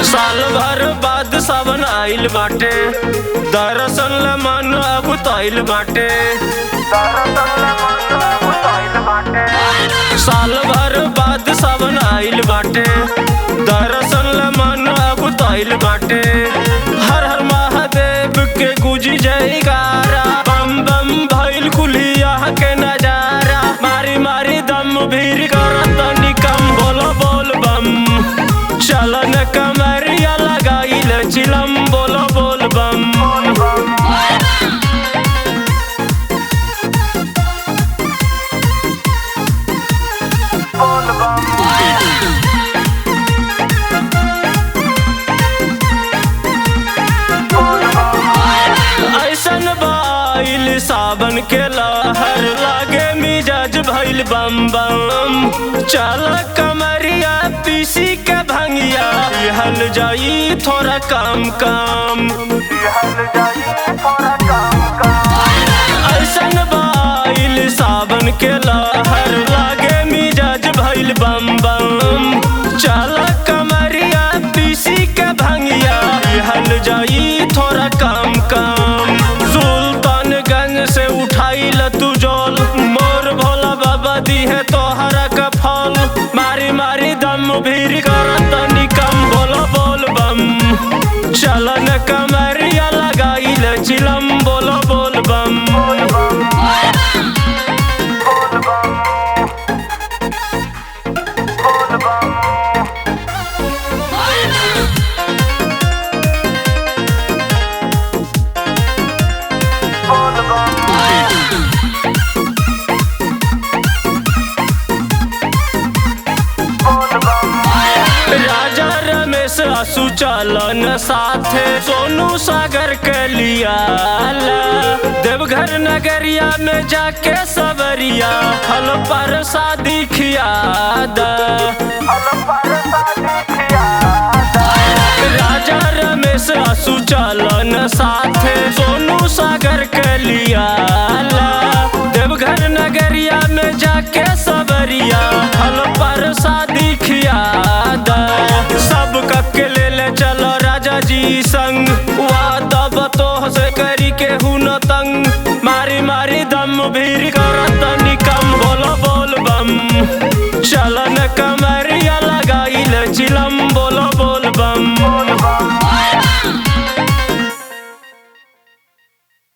साल भर बाद सावन आइल बाटे, दरअसल मन अगुताइल बाटे। साल भर बाद सावन आइल बाटे, दरअसल मन अगुताइल बाटे। हर हर महादेव के गुजी जयकारा, बम बम भइल कुलिया के नजारा। मारी मारी दम भीर करत निकम, बोलो बोल बम। चलन कमरिया लगाइल चिलम, बोलो बोल बम। ऐसन बाइल सावन के लहर, लागे मिजाज भइल बम बम। चल कमरिया पीसी के भंगिया, हल जाई थोड़ा काम काम। ऐसन बाइल सावन के लहर, लागे मिजाज भइल बम बम। चल कमरिया पीसी के भंगिया, हल जाई थोड़ा काम काम। सुल्तानगंज से उठाइल तू जोल, मोर भोला बाबा दी है तोहरा का फल। मारी मारी दम भीर करत निकम, बोलो बोल बम। चलन कमरिया लगाइल चिलम, बोलो बोल बम। राजा रमेश आसू चलन साथे, सोनू सागर के लिया। देवघर नगरिया में जाके सबरिया, फल पर शादी खियादा। राजा रमेश आसू चलन साथे, सोनू सागर के लिया। देवघर नगरिया में जाके सबरिया, फल पर शादी खियादा। सब कके ले चलो राजा जी संग, वादा बतोह से करी के हुन तंग। मारी मारी दम भीर करत निकम, बोलो बोल बम। चलन कमरिया लगाइल चिलम,